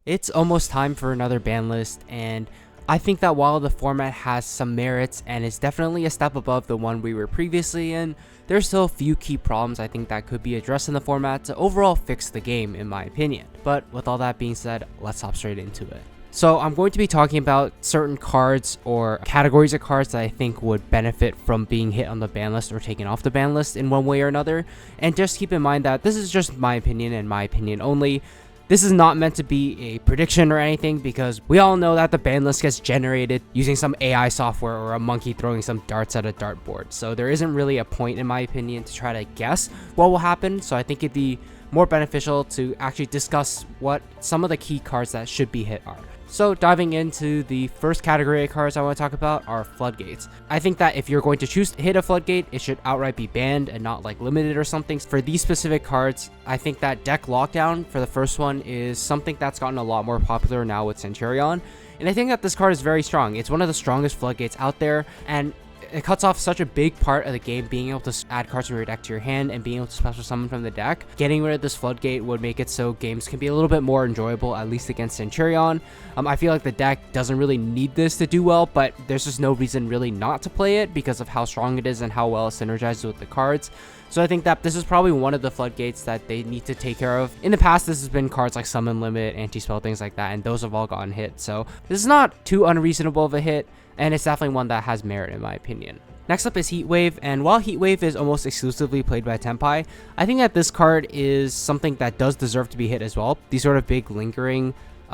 It's almost time for another ban list, and I think that while the format has some merits and is definitely a step above the one we were previously in, there's still a few key problems I think that could be addressed in the format to overall fix the game, in my opinion. But with all that being said, let's hop straight into it. So I'm going to be talking about certain cards or categories of cards that I think would benefit from being hit on the ban list or taken off the ban list in one way or another. And just keep in mind that this is just my opinion and my opinion only. This is not meant to be a prediction or anything, because we all know that the ban list gets generated using some AI software or a monkey throwing some darts at a dartboard. So there isn't really a point, in my opinion, to try to guess what will happen. So I think it'd be more beneficial to actually discuss what some of the key cards that should be hit are. So diving into the first category of cards I want to talk about are floodgates. I think that if you're going to choose to hit a floodgate, it should outright be banned and not like limited or something. For these specific cards, I think that deck lockdown for the first one is something that's gotten a lot more popular now with Centurion. And I think that this card is very strong. It's one of the strongest floodgates out there, and it cuts off such a big part of the game, being able to add cards from your deck to your hand and being able to special summon from the deck. Getting rid of this floodgate would make it so games can be a little bit more enjoyable, at least against Centurion. I feel like the deck doesn't really need this to do well, but there's just no reason really not to play it because of how strong it is and how well it synergizes with the cards. So I think that this is probably one of the floodgates that they need to take care of. In the past, this has been cards like Summon Limit, Anti-Spell, things like that, and those have all gotten hit. So this is not too unreasonable of a hit, and it's definitely one that has merit in my opinion. Next up is Heatwave, and while Heatwave is almost exclusively played by Tenpai, I think that this card is something that does deserve to be hit as well. These sort of big lingering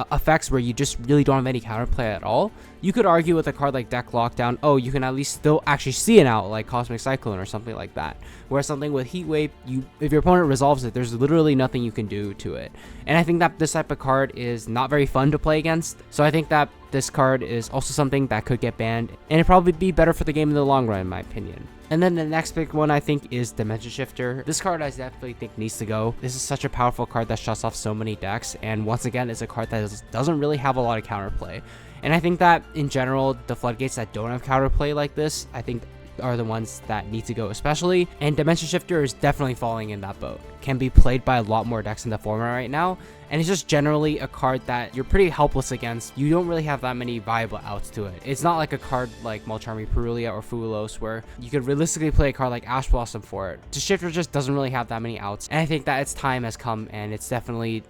effects where you just really don't have any counterplay at all. You could argue with a card like Deck Lockdown, oh, you can at least still actually see it out, like Cosmic Cyclone or something like that. Whereas something with Heatwave, if your opponent resolves it, there's literally nothing you can do to it. And I think that this type of card is not very fun to play against. So I think that this card is also something that could get banned, and it'd probably be better for the game in the long run, in my opinion. And then the next big one, I think, is Dimension Shifter. This card I definitely think needs to go. This is such a powerful card that shuts off so many decks, and once again, it's a card that doesn't really have a lot of counterplay. And I think that, in general, the floodgates that don't have counterplay like this, I think are the ones that need to go especially, and Dimension Shifter is definitely falling in that boat. Can be played by a lot more decks in the format right now, and it's just generally a card that you're pretty helpless against. You don't really have that many viable outs to it. It's not like a card like Mulcharmy Perulia or Fulos where you could realistically play a card like Ash Blossom for it. Just Shifter just doesn't really have that many outs, and I think that its time has come, and it's definitely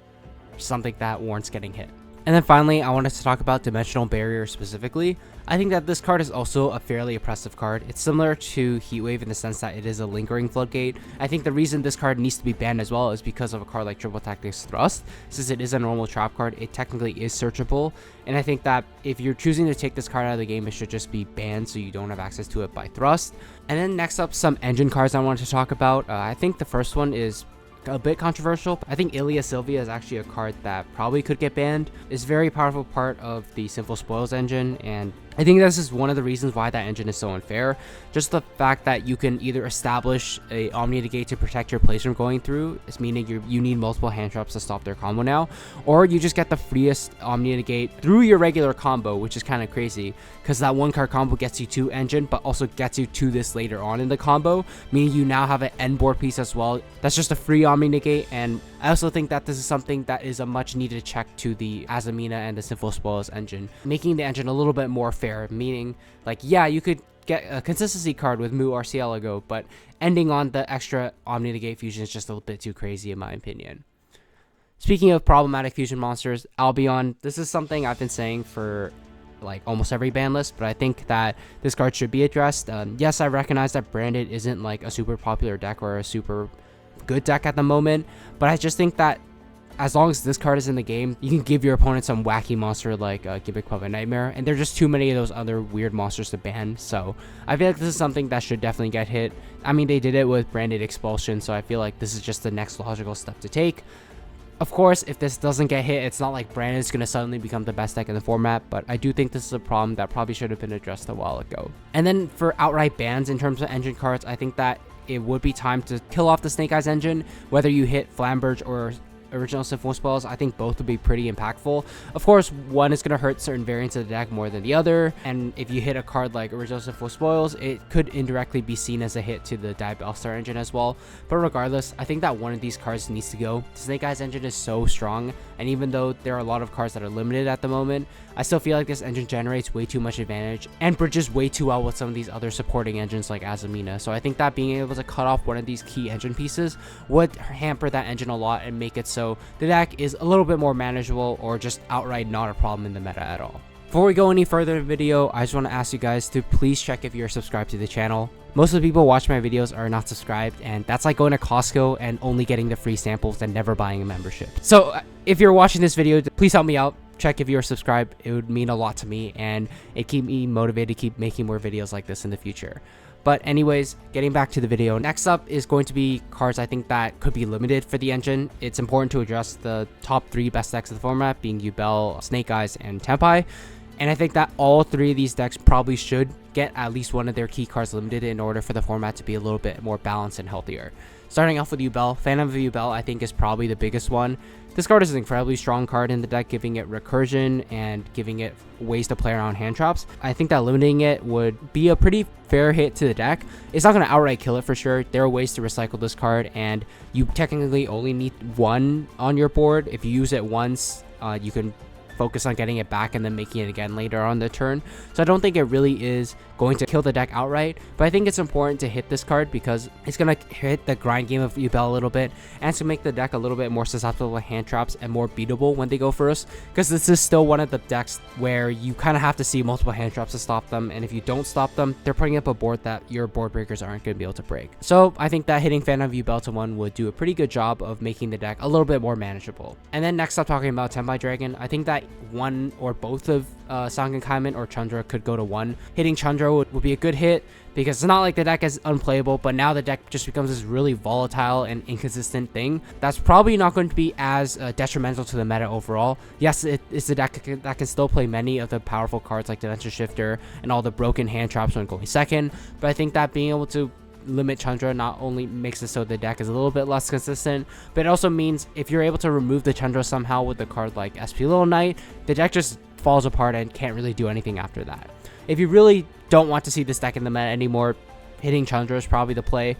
something that warrants getting hit. And then finally, I wanted to talk about Dimensional Barrier specifically. I think that this card is also a fairly oppressive card. It's similar to Heatwave in the sense that it is a lingering floodgate. I think the reason this card needs to be banned as well is because of a card like Triple Tactics Thrust. Since it is a normal trap card, it technically is searchable. And I think that if you're choosing to take this card out of the game, it should just be banned so you don't have access to it by Thrust. And then next up, some engine cards I wanted to talk about. I think the first one is a bit controversial. I think Ilia Sylvia is actually a card that probably could get banned. It's a very powerful part of the Sinful Spoils engine, and I think this is one of the reasons why that engine is so unfair. Just the fact that you can either establish a Omni Negate to protect your place from going through, it's meaning you need multiple hand traps to stop their combo now, or you just get the freest Omni Negate through your regular combo, which is kind of crazy because that one card combo gets you to engine but also gets you to this later on in the combo, meaning you now have an end board piece as well. That's just a free Omni Negate, and I also think that this is something that is a much needed check to the Azamina and the Sinful Spoils engine, making the engine a little bit more fair, meaning like, yeah, you could get a consistency card with Mu Arcielago, but ending on the extra Omni Negate fusion is just a little bit too crazy in my opinion. Speaking of problematic fusion monsters, Albion, this is something I've been saying for like almost every ban list, but I think that this card should be addressed. Yes, I recognize that Branded isn't like a super popular deck or a super good deck at the moment, but I just think that as long as this card is in the game, you can give your opponent some wacky monster like Gimmick Puppet Nightmare, and there's just too many of those other weird monsters to ban. So I feel like this is something that should definitely get hit. I mean, they did it with Branded Expulsion, so I feel like this is just the next logical step to take. Of course, if this doesn't get hit, it's not like Branded is going to suddenly become the best deck in the format, but I do think this is a problem that probably should have been addressed a while ago. And then for outright bans in terms of engine cards, I think that it would be time to kill off the Snake Eyes engine, whether you hit Flamberge or Original Sin Full Spells, I think both would be pretty impactful. Of course, one is going to hurt certain variants of the deck more than the other, and if you hit a card like Original Sin Full Spoils, it could indirectly be seen as a hit to the Diabellstar engine as well. But regardless, I think that one of these cards needs to go. The Snake Eyes engine is so strong, and even though there are a lot of cards that are limited at the moment, I still feel like this engine generates way too much advantage and bridges way too well with some of these other supporting engines like Azumina. So I think that being able to cut off one of these key engine pieces would hamper that engine a lot and make it so the deck is a little bit more manageable or just outright not a problem in the meta at all. Before we go any further in the video, I just want to ask you guys to please check if you're subscribed to the channel. Most of the people watching my videos are not subscribed, and that's like going to Costco and only getting the free samples and never buying a membership. So if you're watching this video, please help me out. Check if you're subscribed. It would mean a lot to me, and it keep me motivated to keep making more videos like this in the future. But anyways, getting back to the video, next up is going to be cards I think that could be limited for the engine. It's important to address the top 3 best decks of the format, being Yubel, Snake Eyes, and Tenpai. And I think that all 3 of these decks probably should get at least one of their key cards limited in order for the format to be a little bit more balanced and healthier. Starting off with Yubel, Phantom of Yubel I think is probably the biggest one. This card is an incredibly strong card in the deck, giving it recursion and giving it ways to play around hand traps. I think that limiting it would be a pretty fair hit to the deck. It's not going to outright kill it for sure. There are ways to recycle this card, and you technically only need 1 on your board. If you use it once, you can focus on getting it back and then making it again later on the turn. So I don't think it really is going to kill the deck outright, but I think it's important to hit this card because it's going to hit the grind game of Yubel a little bit, and it's going to make the deck a little bit more susceptible to hand traps and more beatable when they go first, because this is still one of the decks where you kind of have to see multiple hand traps to stop them, and if you don't stop them, they're putting up a board that your board breakers aren't going to be able to break. So I think that hitting Phantom of Yubel to 1 would do a pretty good job of making the deck a little bit more manageable. And then next up, talking about Tenpai Dragon, I think that one or both of Sangan Kaiman or Chandra could go to 1. Hitting Chandra would be a good hit because it's not like the deck is unplayable, but now the deck just becomes this really volatile and inconsistent thing that's probably not going to be as detrimental to the meta overall. Yes, it's a deck that can still play many of the powerful cards like Dimension Shifter and all the broken hand traps when going second, but I think that being able to limit Chandra not only makes it so the deck is a little bit less consistent, but it also means if you're able to remove the Chandra somehow with a card like SP Little Knight, the deck just falls apart and can't really do anything after that. If you really don't want to see this deck in the meta anymore, hitting Chandra is probably the play.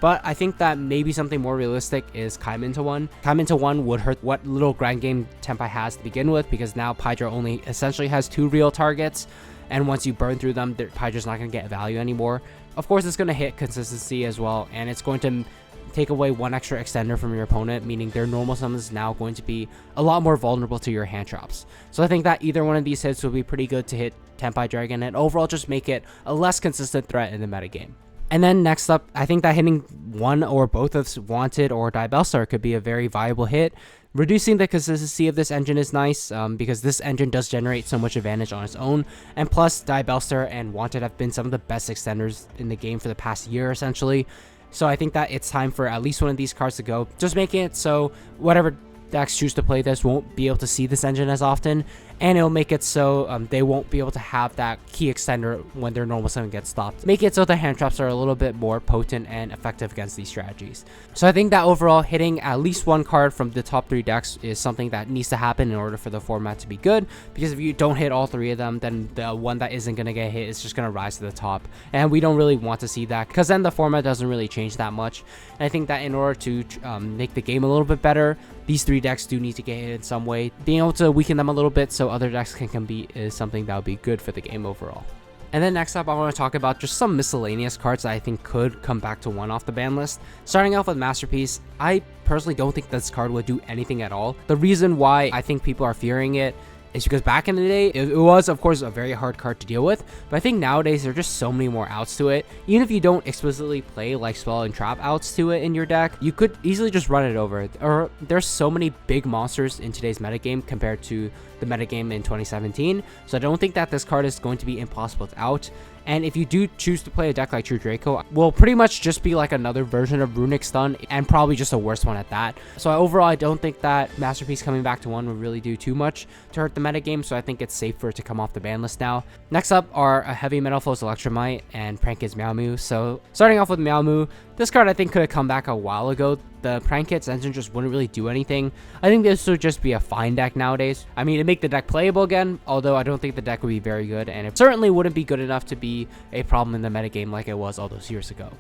But I think that maybe something more realistic is Kaiman to 1. Kaiman to 1 would hurt what little grind game Tenpai has to begin with, because now Pydra only essentially has 2 real targets, and once you burn through them, Pydra's not going to get value anymore. Of course, it's going to hit consistency as well, and it's going to take away 1 extra extender from your opponent, meaning their normal summon is now going to be a lot more vulnerable to your hand traps. So I think that either one of these hits would be pretty good to hit Tenpai Dragon and overall just make it a less consistent threat in the metagame. And then next up, I think that hitting 1 or both of Wanted or Diabellstar could be a very viable hit. Reducing the consistency of this engine is nice because this engine does generate so much advantage on its own, and plus Diabellstar and Wanted have been some of the best extenders in the game for the past year essentially. So I think that it's time for at least one of these cards to go, just making it so whatever decks choose to play this won't be able to see this engine as often, and it'll make it so they won't be able to have that key extender when their normal summon gets stopped. Make it so the hand traps are a little bit more potent and effective against these strategies. So I think that overall hitting at least 1 card from the top 3 decks is something that needs to happen in order for the format to be good, because if you don't hit all 3 of them, then the one that isn't going to get hit is just going to rise to the top, and we don't really want to see that, because then the format doesn't really change that much. And I think that in order to make the game a little bit better, these 3 decks do need to get hit in some way. Being able to weaken them a little bit so other decks can compete is something that would be good for the game overall. And then next up, I want to talk about just some miscellaneous cards that I think could come back to 1 off the ban list. Starting off with Masterpiece, I personally don't think this card would do anything at all. The reason why I think people are fearing it is because back in the day, it was, of course, a very hard card to deal with, but I think nowadays there are just so many more outs to it. Even if you don't explicitly play like Spell and Trap outs to it in your deck, you could easily just run it over. Or there's so many big monsters in today's metagame compared to the metagame in 2017, so I don't think that this card is going to be impossible to out. And if you do choose to play a deck like True Draco, will pretty much just be like another version of Runic Stun, and probably just a worse one at that. So overall, I don't think that Masterpiece coming back to 1 would really do too much to hurt the metagame, so I think it's safer to come off the ban list now. Next up are a Heavy Metal Foes Electromite and Prank Kids Meow Moo. So starting off with Meow Moo, this card I think could have come back a while ago. The Prank Kids engine just wouldn't really do anything. I think this would just be a fine deck nowadays. I mean, it'd make the deck playable again, although I don't think the deck would be very good, and it certainly wouldn't be good enough to be a problem in the metagame like it was all those years ago.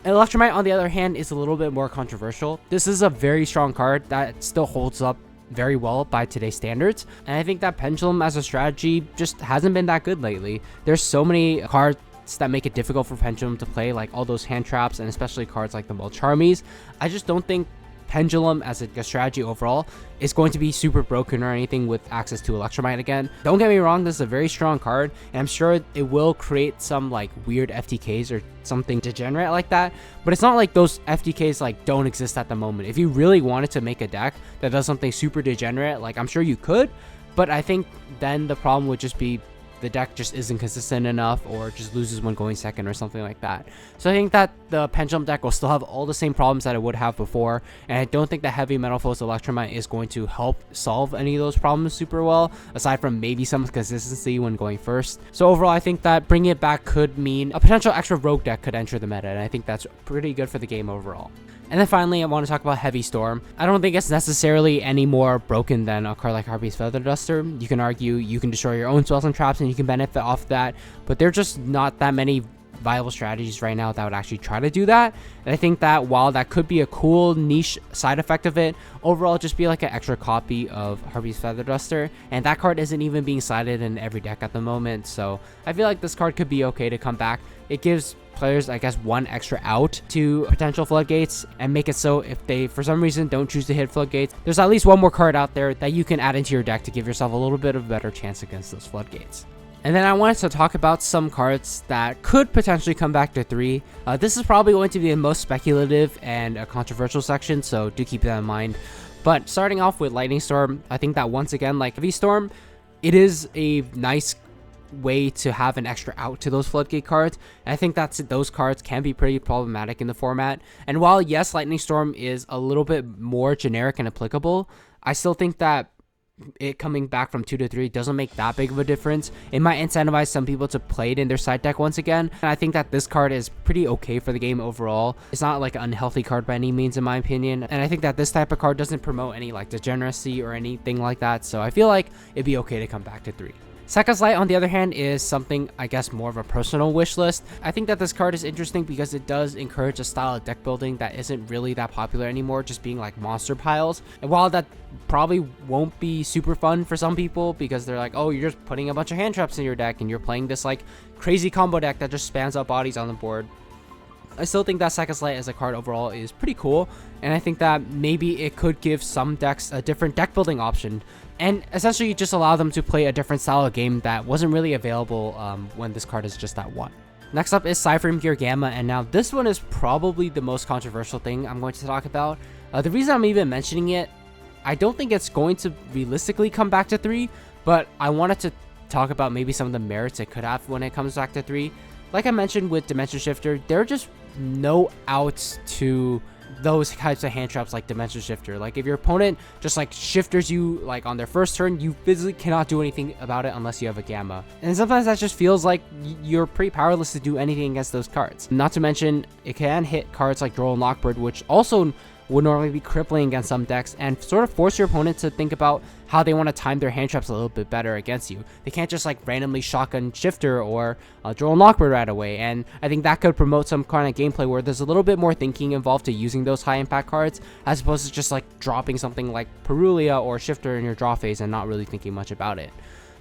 Electromite, on the other hand, is a little bit more controversial. This is a very strong card that still holds up very well by today's standards, and I think that Pendulum as a strategy just hasn't been that good lately. There's so many cards that make it difficult for Pendulum to play, like all those hand traps, and especially cards like the Mulcharmies. I just don't think Pendulum as a strategy overall is going to be super broken or anything with access to Electromite again. Don't get me wrong, this is a very strong card, and I'm sure it will create some like weird FTKs or something degenerate like that, but it's not like those FTKs like don't exist at the moment. If you really wanted to make a deck that does something super degenerate, like I'm sure you could, but I think then the problem would just be the deck just isn't consistent enough, or just loses when going second or something like that. So I think that the Pendulum deck will still have all the same problems that it would have before, and I don't think the Heavy Metal Foes Electromite is going to help solve any of those problems super well, aside from maybe some consistency when going first. So overall, I think that bringing it back could mean a potential extra rogue deck could enter the meta, and I think that's pretty good for the game overall. And then finally, I want to talk about Heavy Storm. I don't think it's necessarily any more broken than a card like Harpy's Feather Duster. You can argue you can destroy your own spells and traps and you can benefit off that, but there's just not that many viable strategies right now that would actually try to do that. And I think that while that could be a cool niche side effect of it, overall just be like an extra copy of Harpy's Feather Duster, and that card isn't even being cited in every deck at the moment, so I feel like this card could be okay to come back. It gives players, I guess, one extra out to potential floodgates, and make it so if they for some reason don't choose to hit floodgates, there's at least one more card out there that you can add into your deck to give yourself a little bit of a better chance against those floodgates. And then I wanted to talk about some cards that could potentially come back to 3. This is probably going to be the most speculative and a controversial section, so do keep that in mind. But starting off with Lightning Storm, I think that once again, like Heavy Storm, it is a nice way to have an extra out to those floodgate cards. And I think that those cards can be pretty problematic in the format. And while yes, Lightning Storm is a little bit more generic and applicable, I still think that it coming back from 2 to 3 doesn't make that big of a difference. It might incentivize some people to play it in their side deck once again, and I think that this card is pretty okay for the game overall. It's not like an unhealthy card by any means in my opinion, and I think that this type of card doesn't promote any like degeneracy or anything like that, so I feel like it'd be okay to come back to 3. Sekka's Light, on the other hand, is something, I guess, more of a personal wish list. I think that this card is interesting because it does encourage a style of deck building that isn't really that popular anymore, just being like monster piles. And while that probably won't be super fun for some people because they're like, oh, you're just putting a bunch of hand traps in your deck and you're playing this like crazy combo deck that just spans out bodies on the board, I still think that Sekka's Light as a card overall is pretty cool, and I think that maybe it could give some decks a different deck building option, and essentially just allow them to play a different style of game that wasn't really available when this card is just at 1. Next up is Cyframe Gear Gamma, and now this one is probably the most controversial thing I'm going to talk about. The reason I'm even mentioning it, I don't think it's going to realistically come back to 3, but I wanted to talk about maybe some of the merits it could have when it comes back to 3. Like I mentioned with Dimension Shifter, there are just no outs to those types of hand traps like Dimension Shifter. Like if your opponent just like shifters you like on their first turn, you physically cannot do anything about it unless you have a Gamma. And sometimes that just feels like you're pretty powerless to do anything against those cards. Not to mention, it can hit cards like Droll and Lockbird, which also would normally be crippling against some decks, and sort of force your opponent to think about how they want to time their hand traps a little bit better against you. They can't just like randomly shotgun Shifter or Droll and Lockbird right away, and I think that could promote some kind of gameplay where there's a little bit more thinking involved to using those high impact cards, as opposed to just like dropping something like Perulia or Shifter in your draw phase and not really thinking much about it.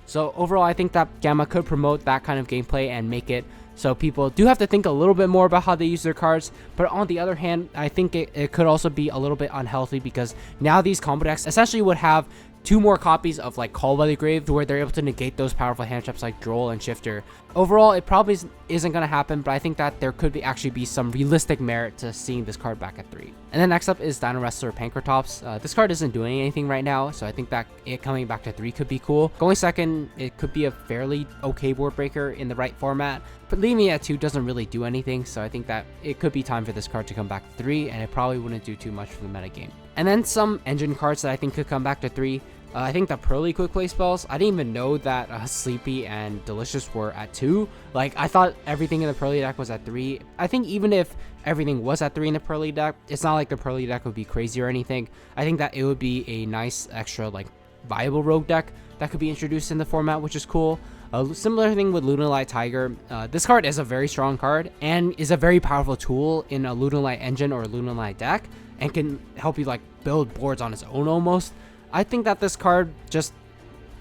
So overall, I think that Gamma could promote that kind of gameplay and make it so people do have to think a little bit more about how they use their cards. But on the other hand, I think it could also be a little bit unhealthy, because now these combo decks essentially would have 2 more copies of like Call by the Grave, to where they're able to negate those powerful hand traps like Droll and Shifter. Overall, it probably isn't going to happen, but I think that there could actually be some realistic merit to seeing this card back at 3. And then next up is Dino Wrestler Pancratops. This card isn't doing anything right now, so I think that it coming back to 3 could be cool. Going second, it could be a fairly okay board breaker in the right format, but leaving it at 2 doesn't really do anything, so I think that it could be time for this card to come back to 3, and it probably wouldn't do too much for the metagame. And then some engine cards that I think could come back to 3. I think the Pearly quick play spells, I didn't even know that Sleepy and Delicious were at 2. Like, I thought everything in the Pearly deck was at 3. I think even if everything was at 3 in the Pearly deck, it's not like the Pearly deck would be crazy or anything. I think that it would be a nice extra, like, viable rogue deck that could be introduced in the format, which is cool. A similar thing with Lunalight Tiger. This card is a very strong card and is a very powerful tool in a Lunalight engine or a Lunalight deck and can help you like build boards on its own almost. I think that this card just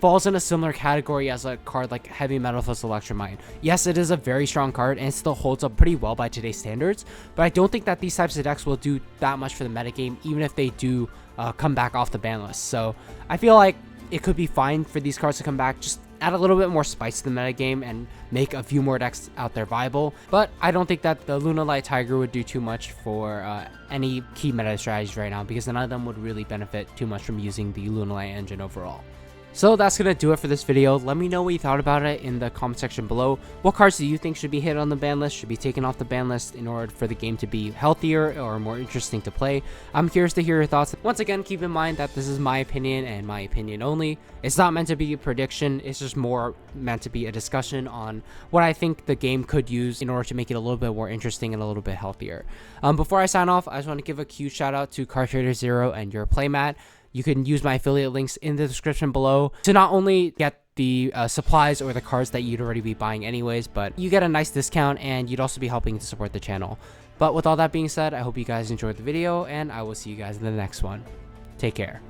falls in a similar category as a card like Heavy Metal Fist Electromine. Yes, it is a very strong card and it still holds up pretty well by today's standards, but I don't think that these types of decks will do that much for the metagame, even if they do come back off the ban list. So I feel like it could be fine for these cards to come back, just add a little bit more spice to the metagame and make a few more decks out there viable. But I don't think that the Lunalight Tiger would do too much for any key meta strategies right now, because none of them would really benefit too much from using the Lunalight engine overall. So that's going to do it for this video. Let me know what you thought about it in the comment section below. What cards do you think should be hit on the ban list, should be taken off the ban list in order for the game to be healthier or more interesting to play? I'm curious to hear your thoughts. Once again, keep in mind that this is my opinion and my opinion only. It's not meant to be a prediction. It's just more meant to be a discussion on what I think the game could use in order to make it a little bit more interesting and a little bit healthier. Before I sign off, I just want to give a huge shout out to CardTrader Zero and your playmat. You can use my affiliate links in the description below to not only get the supplies or the cards that you'd already be buying anyways, but you get a nice discount and you'd also be helping to support the channel. But with all that being said, I hope you guys enjoyed the video and I will see you guys in the next one. Take care.